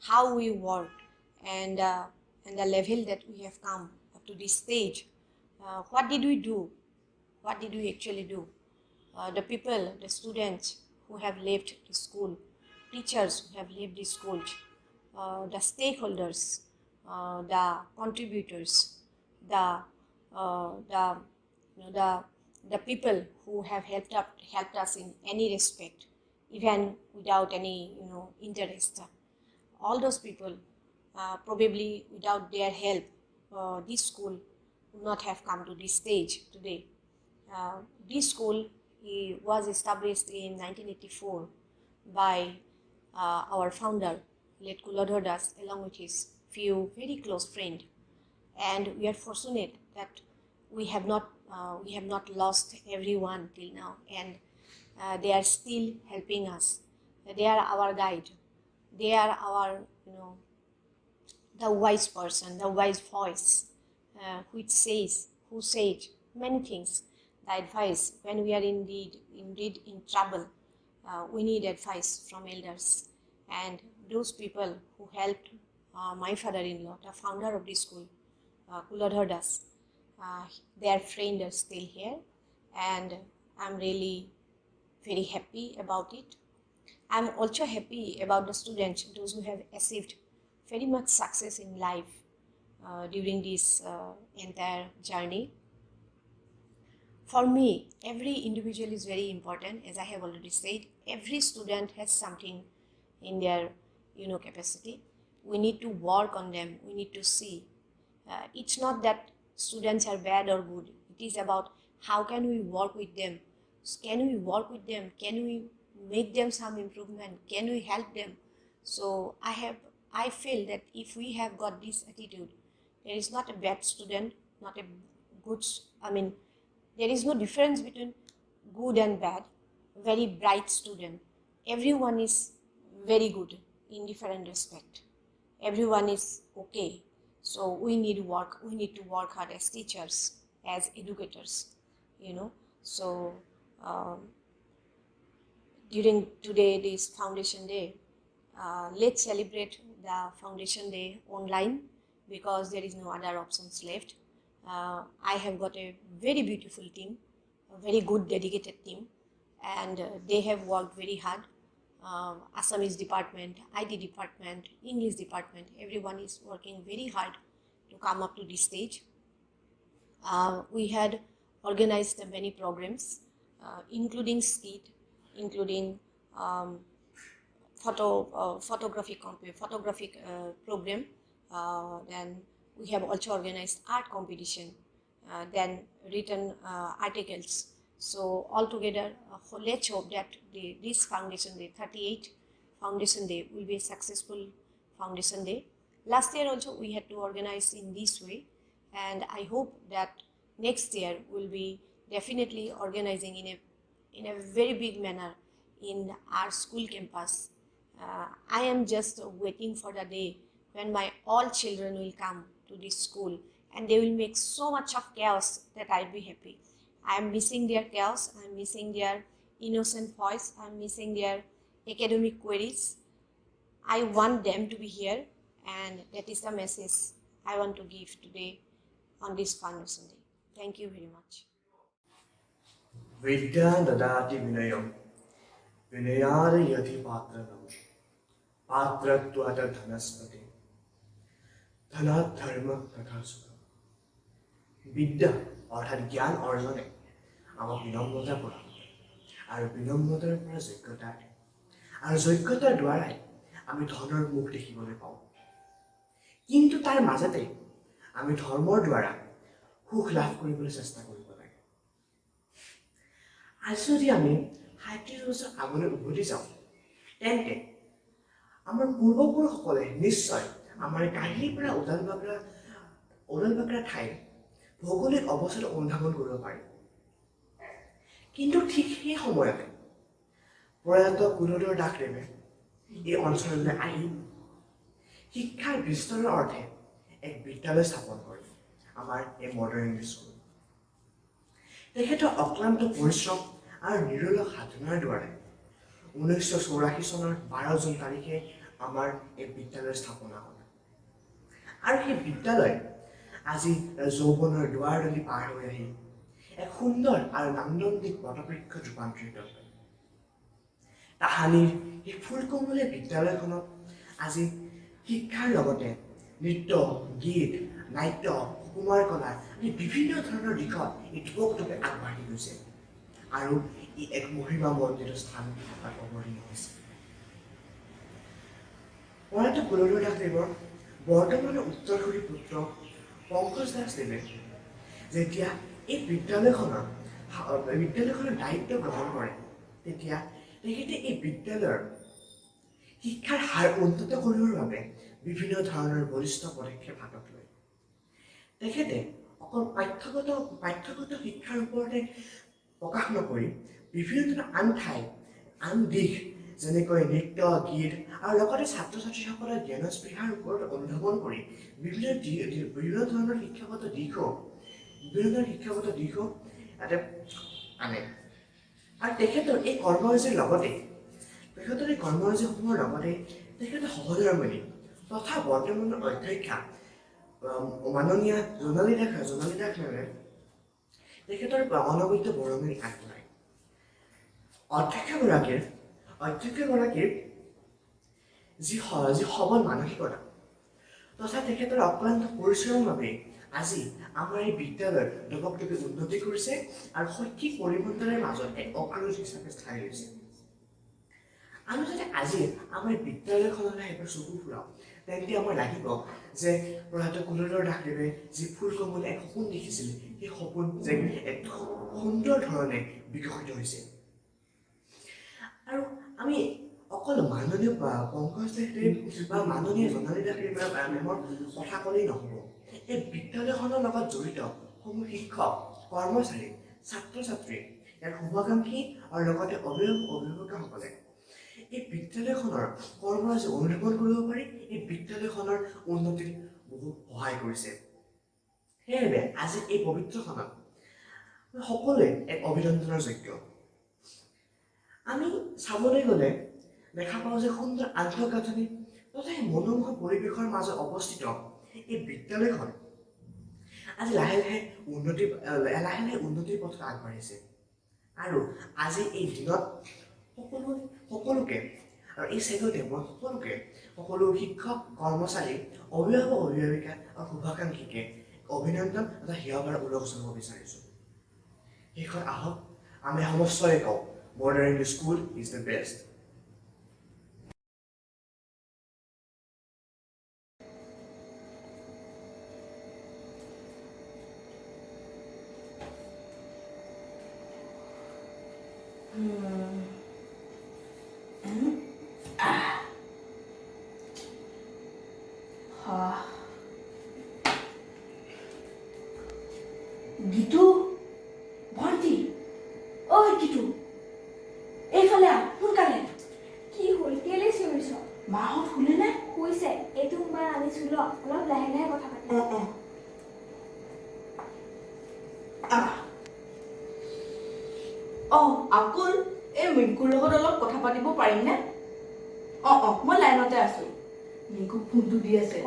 how we worked, and the level that we have come up to this stage. What did we do? What did we actually do? The people, the students who have left the school, teachers who have left the school, the stakeholders, the contributors, the the the people who have helped us in any respect, even without any interest. All those people, probably without their help, this school would not have come to this stage today. This school was established in 1984 by our founder, late Kuladhar Das, along with his few very close friends. And we are fortunate that we have not lost everyone till now, and they are still helping us. They are our guide. They are our the wise person, the wise voice, who says many things. The advice when we are indeed in trouble, we need advice from elders, and those people who helped my father-in-law, the founder of this school, Kuladhar Das. Their friends are still here, and I'm really very happy about it. I'm also happy about the students, those who have achieved very much success in life during this entire journey. For me, every individual is very important. As I have already said, every student has something in their capacity. We need to work on them. We need to see. It's not that students are bad or good. It is about how can we work with them. Can we work with them? Can we make them some improvement? Can we help them? So I feel that if we have got this attitude, there is not a bad student, not a good, there is no difference between good and bad. Very bright student. Everyone is very good in different respect. Everyone is okay. So we need to work hard as teachers, as educators, So during today, this Foundation Day, let's celebrate the Foundation Day online, because there is no other options left. I have got a very beautiful team, a very good dedicated team, and they have worked very hard. Assamese department, IT department, English department, everyone is working very hard to come up to this stage. We had organized many programs, including skit, including photographic program. Then we have also organized art competition, then written articles. So altogether, let's hope that this Foundation Day, 38th Foundation Day, will be a successful Foundation Day. Last year also we had to organize in this way, and I hope that next year we'll be definitely organizing in a very big manner in our school campus. I am just waiting for the day when my all children will come to this school, and they will make so much of chaos that I'll be happy. I'm missing their chaos, I'm missing their innocent voice, I'm missing their academic queries. I want them to be here, and that is the message I want to give today on this Foundation Day. Thank you very much. विद्या ददाति विनयं विनयाद यदि पात्रं पात्रत्वात् धनस्पति धनात् धर्म तथा सुखम विद्या अर्थात ज्ञान अर्जने আমাক বিনম্ৰতা পৰা আৰু বিনম্ৰতাৰ পৰা যোগ্যতা আহে আৰু যোগ্যতাৰ দ্বাৰাই আমি ধনৰ মুখ দেখিবলৈ পাওঁ কিন্তু তাৰ মাজতে আমি ধৰ্মৰ দ্বাৰা সুখ লাভ কৰিবলৈ চেষ্টা কৰিব লাগে আজি যদি আমি ৩০ বছৰ আগলৈ উভতি যাওঁ তেন্তে আমাৰ পূৰ্বপুৰুষসকলে নিশ্চয় আমাৰ কাহিনীৰ পৰা ওদালবাগৰা ঠাইৰ ভৌগোলিক অৱস্থাটো অনুধাৱন কৰিব পাৰে কিন্তু ঠিক সেই সময়তে প্ৰয়াত গুৰুদেৱ দাসদেৱে এই অঞ্চললৈ আহি শিক্ষাৰ বিস্তাৰৰ অৰ্থে এক বিদ্যালয় স্থাপন কৰে আমাৰ এই মডাৰ্ণ ইংলিছ স্কুল তেখেতৰ অক্লান্ত পৰিশ্ৰম আৰু নিৰলস সাধনাৰ দ্বাৰা 1984 চনৰ 12 জুন তাৰিখে আমাৰ এই বিদ্যালয়ৰ স্থাপনা হ'ল আৰু সেই বিদ্যালয় আজি যৌৱনৰ দুৱাৰদলি পাৰ হৈ আহি এক সুন্দৰ আৰু নান্দনিক পদবৃক্ষত ৰূপান্তৰিত হয় তাহানিৰ এই ফুলকমলীয়া বিদ্যালয়খনত আজি শিক্ষাৰ লগতে নৃত্য গীত নাট্য সুকুমাৰ কলা আদি বিভিন্ন ধৰণৰ দিশত এই ঢুপক আগবাঢ়ি গৈছে আৰু ই এক মহিমামণ্ডিত স্থান তাত অৱতীৰ্ণ হৈছে প্ৰয়াত গুৰুদেৱ দাসদেৱৰ বৰ্তমানৰ উত্তৰসূৰী পুত্ৰ পংকজ দাসদেৱে যেতিয়া এই বিদ্যালয়খনৰ দায়িত্ব গ্ৰহণ কৰে তেতিয়া তেখেতে এই বিদ্যালয়ৰ শিক্ষাৰ হাৰ উন্নত কৰিবৰ বাবে বিভিন্ন ধৰণৰ বলিষ্ঠ পদক্ষেপ হাতত লয় তেখেতে অকল পাঠ্যগত শিক্ষাৰ ওপৰতে প্ৰকাশ নকৰি বিভিন্ন ধৰণৰ আন ঠাই আন দিশ যেনেকৈ নৃত্য গীত আৰু লগতে ছাত্ৰ ছাত্ৰীসকলৰ জ্ঞানস্পৃহাৰ ওপৰত অনুধাৱন কৰি বিভিন্ন ধৰণৰ শিক্ষাগত দিশো ইয়াতে আনে আৰু তেখেতৰ এই কৰ্মৰাজিসমূহৰ লগতে তেখেতৰ সহধৰ্মিনী তথা বৰ্তমানৰ অধ্যক্ষা মাননীয়া জোনালী দাস মেমে তেখেতৰ অনবদ্য বৰঙণি আগবঢ়ায় অধ্যক্ষগৰাকীৰ যি সবল মানসিকতা তথা তেখেতৰ অক্লান্ত পৰিশ্ৰমৰ বাবে আজি আমাৰ এই বিদ্যালয়ৰ ঢপকঢপি উন্নতি কৰিছে আৰু শৈক্ষিক পৰিৱৰ্তনৰ মাজত এক অগ্ৰগতি হিচাপে স্থায়ী হৈছে আমি যদি আজি আমাৰ বিদ্যালয়খনলৈ এবাৰ চকু ফুৰাওঁ তেন্তে আমাৰ লাগিব যে প্ৰয়াত গুৰুদেৱ দাসদেৱে যি ফুলকমলীয়া এক সপোন দেখিছিল সেই সপোন যে এক সুন্দৰ ধৰণে বিকশিত হৈছে আৰু আমি অকল মাননীয় পংকজ দাসদেৱ বা মাননীয় জোনালী দাসদেৱ মেমৰ কথা ক'লেই নহ'ব এই বিদ্যালয়খনৰ লগত জড়িত সমূহ শিক্ষক কৰ্মচাৰী ছাত্ৰ ছাত্ৰী ইয়াৰ শুভাকাংক্ষী আৰু লগতে অভিভাৱকসকলে এই বিদ্যালয়খনৰ কৰ্মৰাজি অনুধাৱন কৰিব পাৰি এই বিদ্যালয়খনৰ উন্নতিত বহুত সহায় কৰিছে সেয়েহে আজি এই পবিত্ৰখনত সকলোৱে এক অভিনন্দনৰ যোগ্য আমি চাবলৈ গ'লে দেখা পাওঁ যে সুন্দৰ আন্তঃগাঁথনি তথা মনোমোহা পৰিৱেশৰ মাজত অৱস্থিত এই বিদ্যালয়খন আজি লাহে লাহে উন্নতিৰ পথত আগবাঢ়িছে আৰু আজি এই দিনত সকলোকে আৰু এই চেগতে মই সকলো শিক্ষক কৰ্মচাৰী অভিভাৱিকা আৰু শুভাকাংক্ষীকে অভিনন্দন তথা সেৱাভাৰ উল্লেখ জনাব বিচাৰিছোঁ শেষত আহক আমি সমস্তই কওঁ modern English school is the best Geetu ভণ্টি ঐ গীতু এইফালে আহ সোনকালে কি হ'ল কেলে চিঞৰিছ মাহঁত শুনে নে শুইছে এইটো মোবাইল আনিছো ল অলপ লাহে লাহে কথা পাতি আকুল এই মিংকুৰ লগত অলপ কথা পাতিব পাৰিমনে মই লাইনতে আছো মিংকুক ফোনটো দি আছে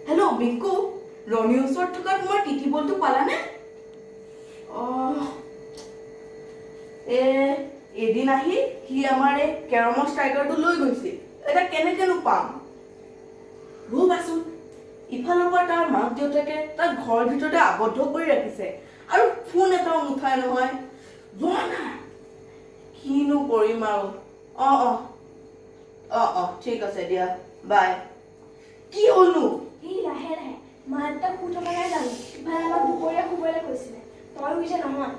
হেল্ল' মিংকু ৰণীৰ ওচৰত থকা তোমাৰ টিটি বলটো পালানে এদিন আহি সি আমাৰ এই কেৰমৰ ষ্ট্ৰাইকাৰটো লৈ গৈছিল এতিয়া কেনেকেনো পাম ৰ'বাচোন ইফালৰ পৰা তাৰ মাক দেউতাকে তাক ঘৰৰ ভিতৰতে আবদ্ধ কৰি ৰাখিছে আৰু ফোন এটাও নুঠায় নহয় কিনো কৰিম আৰু ঠিক আছে দিয়া বাই কি হ'লনো সি লাহে লাহে মা দেউতাক শুই থকা নাই জানো ইফালে আমাক দুপৰীয়া শুবলৈ কৈছিলে তই শুইছে নহয়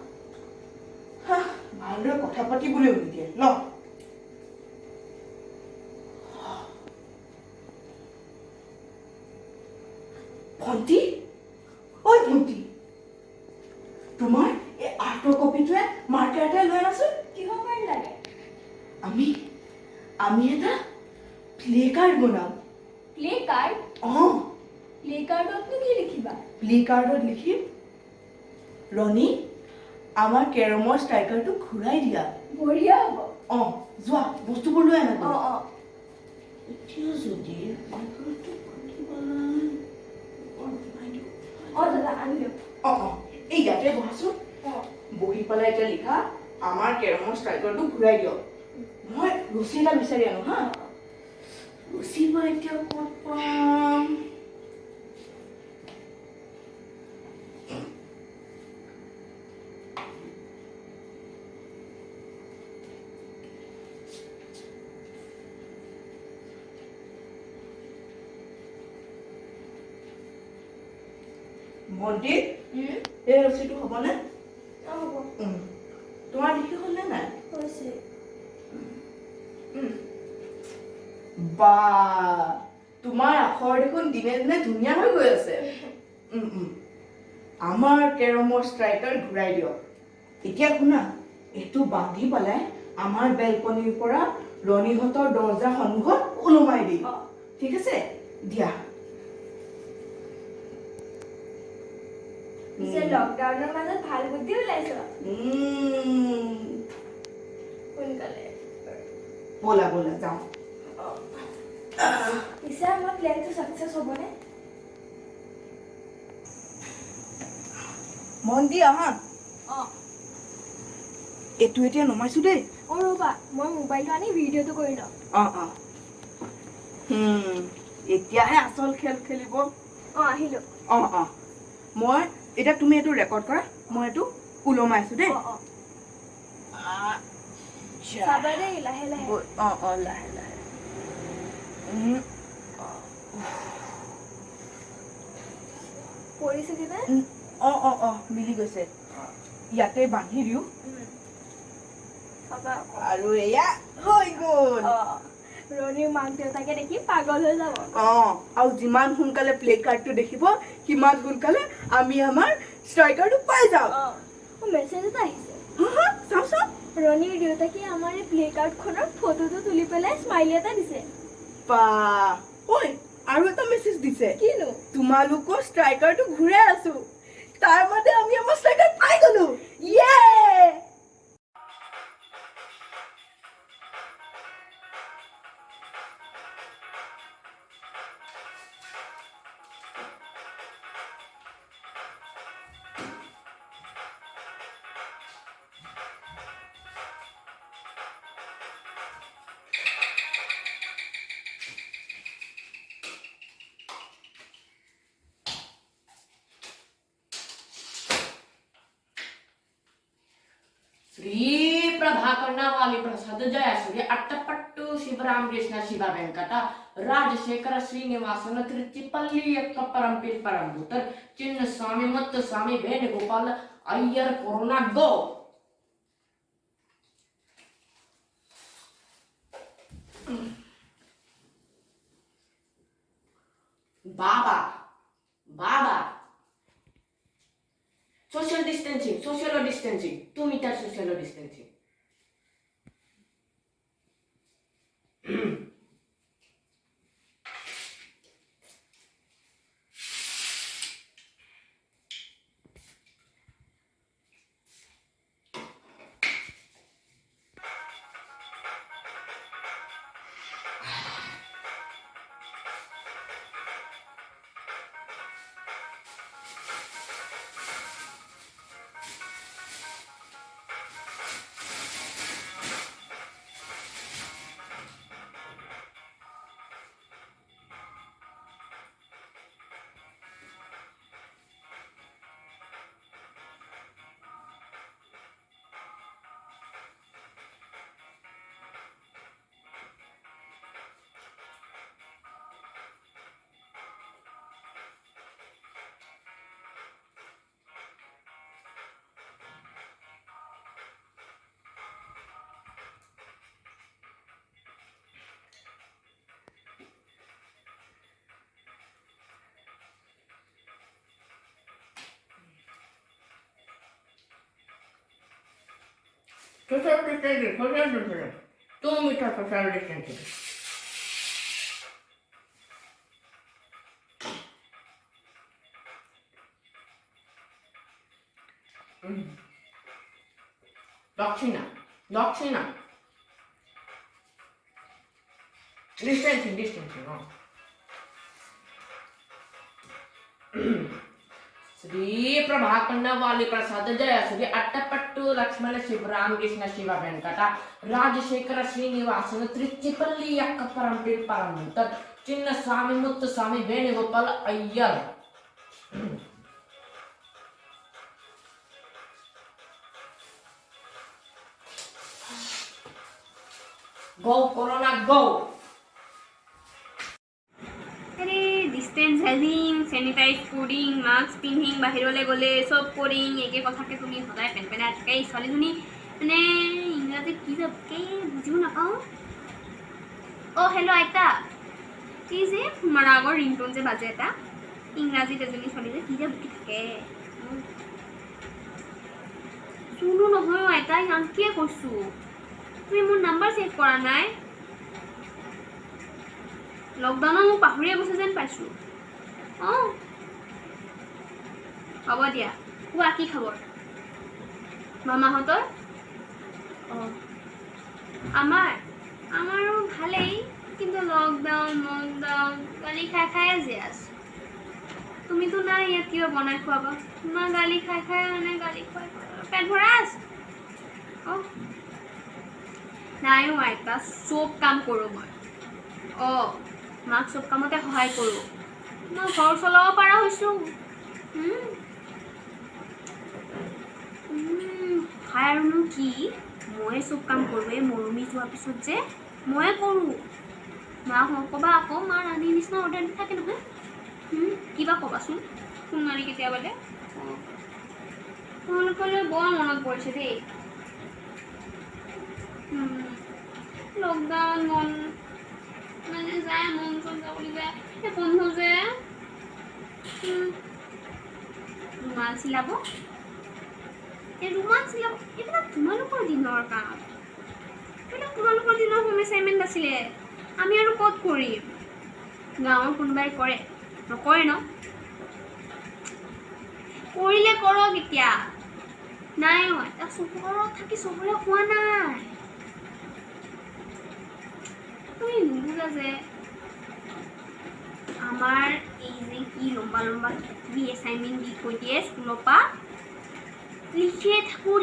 ভালদৰে কথা পাতিবলৈ নিদিয়ে ন ভণ্টি ঐ ভণ্টি তোমাৰ এই আৰ্টৰ কপিটোৱে মাৰ্কাৰ এটাই লৈ আনাচোন কিহৰ কাৰণে লাগে আমি এটা প্লে কাৰ্ড বনাম প্লে কাৰ্ড প্লে কাৰ্ডতনো কি লিখিবা প্লে কাৰ্ডত লিখিম ৰণী আমাৰ কেৰমৰ ষ্ট্ৰাইকাৰটো ঘূৰাই দিয়া বঢ়িয়া হ'ব যোৱা বস্তুবোৰ লৈ আনা এতিয়া যদি দাদা আনি দিয়ক এই ইয়াতে বহাচোন বহি পেলাই এতিয়া লিখা আমাৰ কেৰমৰ ষ্ট্ৰাইকাৰটো ঘূৰাই দিয়ক মই ৰছী এটা বিচাৰি আনো হা ৰছী মই এতিয়া ক'ত পাম ভণ্টি এই ৰছীটো হ'বনে হ'ব তোমাৰ লিখি হ'লনে নাই হৈছে বা তোমাৰ আখৰ দেখোন দিনে দিনে ধুনীয়া হৈ গৈ আছে আমাৰ কেৰমৰ ষ্ট্ৰাইকাৰ ঘূৰাই দিয়ক এতিয়া শুনা এইটো বান্ধি পেলাই আমাৰ বেলকনিৰ পৰা ৰণীহঁতৰ দৰ্জাৰ সন্মুখত ওলমাই দিম ঠিক আছে দিয়া পিছে লকডাউনৰ মাজত ভাল বুদ্ধি ওলাইছ সোনকালে ব'লা ব'লা যাওঁ পিছে আমাৰ প্লেনটো ছাকচেছ হ'বনে মন দি আহা এইটো এতিয়া নমাইছো দেই ৰ'বা মই মোবাইলটো আনি ভিডিঅ'টো কৰি লওঁ এতিয়াহে আচল খেল খেলিব আহিলোঁ মই এতিয়া তুমি এইটো ৰেকৰ্ড কৰা মই এইটো ওলমাইছো দেই চাবা দেই লাহে লাহে লাহে লাহে পৰিছে নে মিলি গৈছে ইয়াতে বান্ধি দিওঁ চাবা আৰু এয়া হৈ গ'ল ৰণীৰ মাক দেউতাকে দেখি পাগল হৈ যাব আৰু যিমান সোনকালে প্লে কাৰ্ডটো দেখিব সিমান সোনকালে আমি আমাৰ ষ্ট্ৰাইকাৰটো পাই যাম মেছেজ এটা আহিছে চাওঁ চাওঁ ৰণীৰ দেউতাকে আমাৰ এই প্লে কাৰ্ডখনৰ ফটোটো তুলি পেলাই স্মাইলি এটা দিছে বা ঐ আৰু এটা মেছেজ দিছে কিনো তোমালোকৰ ষ্ট্ৰাইকাৰটো ঘূৰাই আছো তাৰ মানে আমি আমাৰ ষ্ট্ৰাইকাৰ পাই গলো ইয়ে శ్రీ ప్రభాకర్ణవాలి ప్రసాద్ జయసూర్య అట్టపట్టు శివరామకృష్ణ శివ వెంకట రాజశేఖర శ్రీనివాసన తిరుచిపల్లి యొక్క పరంపీర్ పరంభూతర్ చిన్న స్వామి ముత్తు స్వామి వేణుగోపాల్ అయ్యర్ కరోనా గో బాబా బాబా social distancing 2 meter social distancing Social distancing. 2 meter social distancing. Dक्षिणा. Distancing. Oh. श्री प्रभाकंड वाली प्रसाद जय श्री अट्टपट्टू लक्ष्मण शिवराम कृष्ण शिव वेंकट राजशेखर श्रीनिवासन त्रिचिपल्ली यक्क परम तत् Chinna Swamy Muthu Swamy Venugopal Iyer go corona go আরে ডিষ্টেঞ্চ হেজিং চেনিটাইজ কৰিং মাস্ক পিন্ধিং বাহিৰলৈ গ'লে চব কৰিং একে কথাকে তুমি সদায় পেনপেনাই থাকে এই ছোৱালীজনী মানে ইংৰাজীত কি যে বুজিও নাপাওঁ অ' হেল্ল' আইতা কি যে তোমাৰ আগৰ ৰিংটোন যে বাজে এটা ইংৰাজীত এজনী ছোৱালী যে কি যে বকি থাকে শুনো নহয় আইতা ইমানকে কৈছোঁ তুমি মোৰ নাম্বাৰ ছেভ কৰা নাই লকডাউনত মোক পাহৰিয়ে গৈছে যেন পাইছোঁ অঁ হ'ব দিয়া কোৱা কি খবৰ মামাহঁতৰ অঁ আমাৰো ভালেই কিন্তু লকডাউন গালি খাই যে আছোঁ তুমিতো নাই ইয়াত কিবা বনাই খুৱাবা তোমাৰ গালি খাই মানে গালি খুৱাই পেট ভৰাই আছোঁ অঁ নাইও আইতা চব কাম কৰোঁ মই অঁ মাক চব কামতে সহায় কৰোঁ মই ঘৰ চলাব পৰা হৈছোঁ সহায় আৰুনো কি ময়ে চব কাম কৰোঁ এই মৰমি যোৱাৰ পিছত যে ময়ে কৰোঁ মাক ক'বা আকৌ মা ৰান্ধি নিচিনা অৰ্ডাৰ দি থাকে নহয় কিবা ক'বাচোন ফোন মাৰি কেতিয়াবালে তোমালোকলৈ বৰ মনত পৰিছে দেই লকডাউন মানে যায় মন চন যাবলৈ যায় সেই বন্ধু যে ৰুমাল চিলাব এইবিলাক তোমালোকৰ দিনৰ কাম এইবিলাক তোমালোকৰ দিনৰ হোম এছাইনমেণ্ট আছিলে আমি আৰু ক'ত কৰিম গাঁৱৰ কোনোবাই কৰে নকৰে ন কৰিলে কৰক এতিয়া নাই এটা চহৰত থাকি চবৰে হোৱা নাই তুমি নুবুজা যে আমাৰ এই যে কি লম্বা কিবি এছাইনমেণ্ট দি কৈ দিয়ে স্কুলৰ পৰা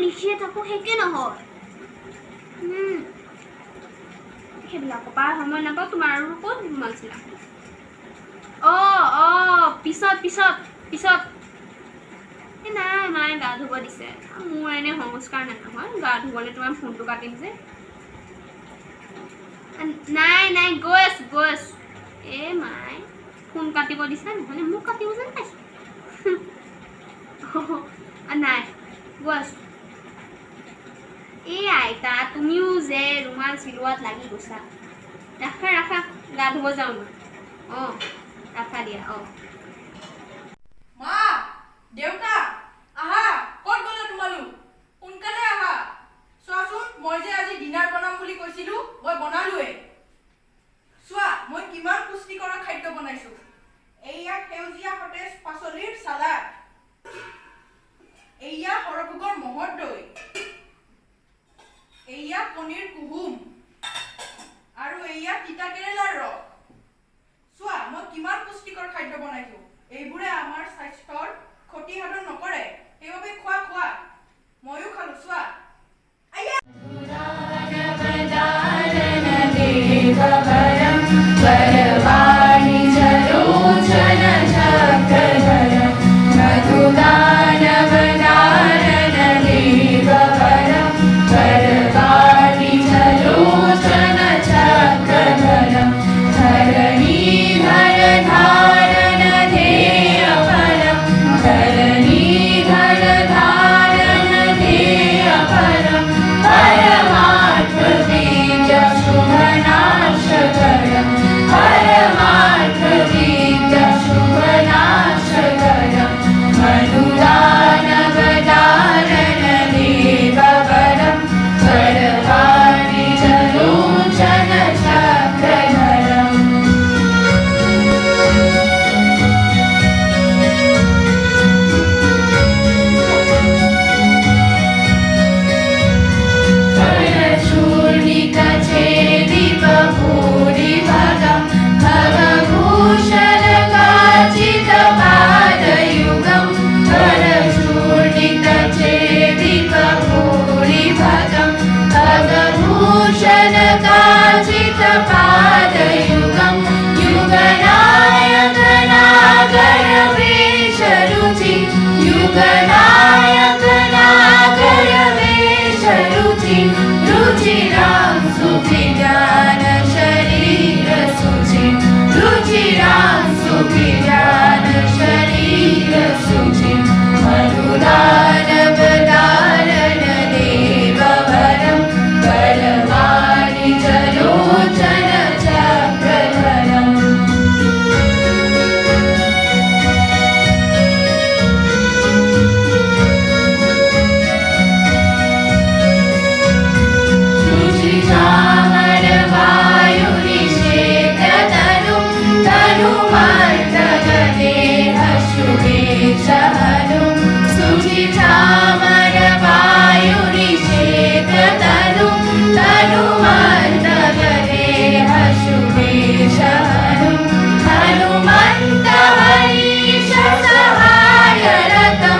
লিখিয়ে থাকোঁ সেইকে নহয় সেইবিলাকৰ পৰা সময় নাপাওঁ তোমাৰ আৰু ক'ত ৰুমাল চিলাম অঁ পিছত এই নাই মায়ে গা ধুব দিছে মোৰ এনে সংস্কাৰ নাই নহয় গা ধুবলৈ তোমাৰ ফোনটো কাটিম যে নাই গৈ আছোঁ এই মায়ে ফোন কাটিব দিছে নহ'লে মোক কাটিব যেন পাইছোঁ নাই গৈ আছোঁ এই আইতা তুমিও যে ৰুমাল চিলোৱাত লাগি গৈছা ৰাখা গা ধুব যাওঁ মই অঁ ৰাখা দিয়া অঁ মা দেউতা আহা ক'ত গ'লা তোমালোক সোনকালে আহা চোৱাচোন মই যে আজি ডিনাৰ বনাম বুলি কৈছিলোঁ মই বনালোৱেই চোৱা মই কিমান পুষ্টিকৰ খাদ্য বনাইছোঁ এইয়া সেউজীয়া সতেজ পাচলিৰ চালাড এইয়া সৰভোগৰ মহৰ দৈ এইয়া পনীৰ কুহুম আৰু এইয়া তিতা কেৰেলাৰ ৰস চোৱা মই কিমান পুষ্টিকৰ খাদ্য বনাইছোঁ এইবোৰে আমাৰ স্বাস্থ্যৰ ক্ষতি সাধন নকৰে সেইবাবে খোৱা ময়ো খালোঁ চোৱা धरणी धर युगनायक नागरवेश रुचि रुचिरां सुविज्ञान शरीर शुचि रुचिरां सुविज्ञान शरीर शुचि मधुदानवदारण देववरं करवाणि जलोचन चक्रधरम् शुचिचामरवायुनिषेकतनुं तनुमर्दगदेह शुभेशहनुं शुचिचामरवायुनिषेकतनुं तनुमर्दगदेह शुभेशहनुं हनुमन्त हरीश सहायरतं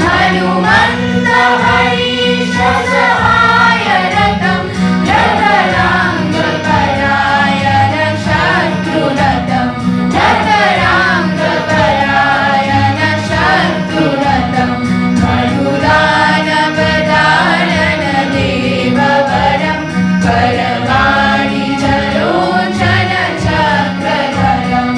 हनुमन्त हरीश सहायरतं जठराङ्गपरायण शत्रुरतं जठराङ्गपरायण शत्रुरतं मधुदानवदारण देववरं करवाणि जलोचन चक्रधरम्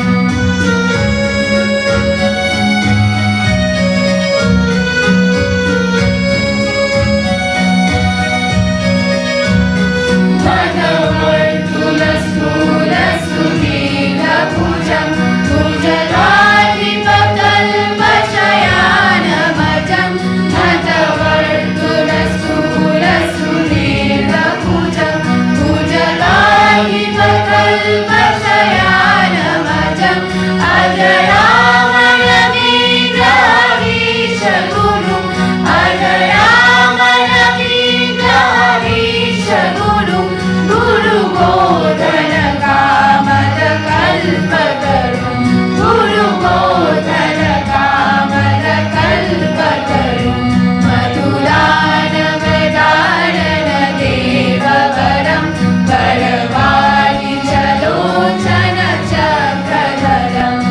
मधवर्तुलस्थूलस्थुलीलभुजं भुजगाधिपकल्पशयानमजं मधवर्तुलस्थूलस्थुलीलभुजं भुजगाधिपकल्पशयानमजम् अजरामरवीन्द्रहरीशगुरुम् अजरामरवीन्द्रहरीशगुरुम् गुरुबोधनकामदकल्पतरुम् गुरुबोधनकामदकल्पतरुम् मधुदानवदारण देववरं करवाणि जलोचन चक्रधरम्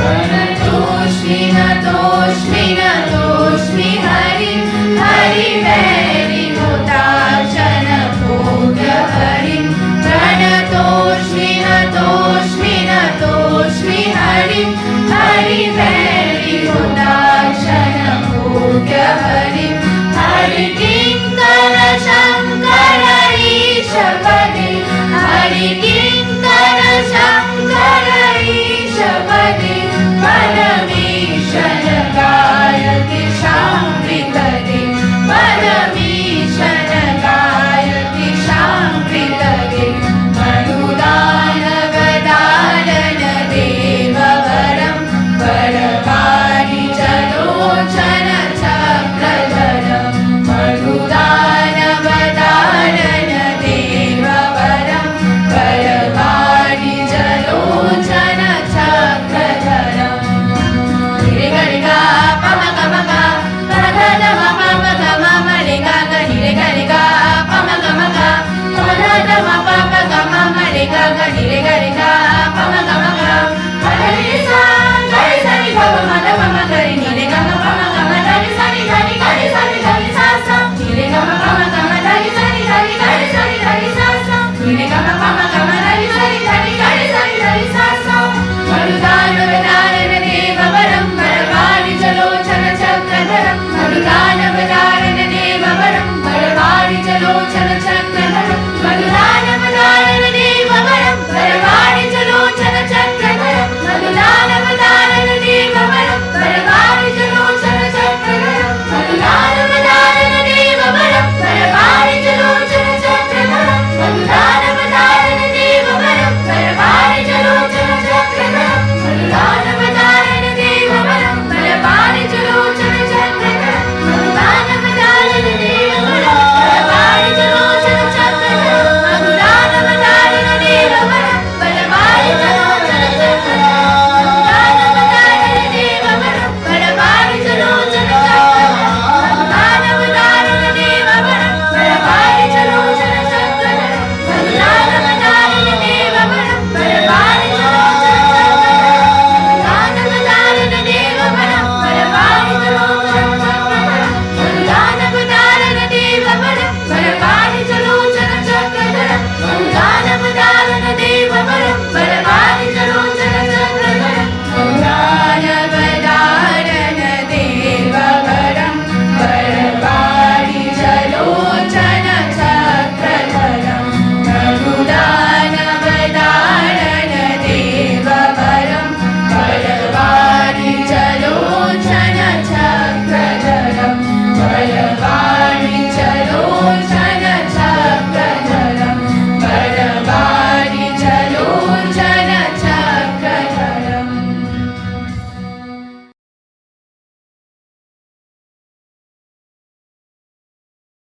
प्रणतोष्मि नतोष्मि नतोष्मि हरिं हरिवैरिहुताशन भोगहरिं प्रणतोष्मि नतोष्मि नतोष्मि हरिं हरिवैरिहुताशन भोगहरिं हरिकिङ्कर शङ्कर ईशपदे हरिकिङ्कर शङ्कर ईशपदे परमेशन गायति शाम्भृतदे परमेशन गायति शाम्भृतदे मधुदानवदारण देववरं करवाणि जलोचन चक्रधरम् मधुदानवदारण देववरं करवाणि जलोचन चक्रधरम् निरेगरिगा पमगमगा पमगमपमगममरिगा गनिरेगरिगा पमगमगा पमगमपमगममरिगा गनिरेगरिगा पमगमगा पमगरिसा गरिसनि गममदमगरि निरेगमपमगमदरि सनि धनि गरिसनि धनिसासा निरेगमपमगमदरि सनि धनि गरिसनि धनिसासा निरेगमपमगमदरि सनि धनि गरिसनि धनिसासा मधुदानवदारण देववरं करवाणि जलोचन चक्रधरं मधुदानवदारण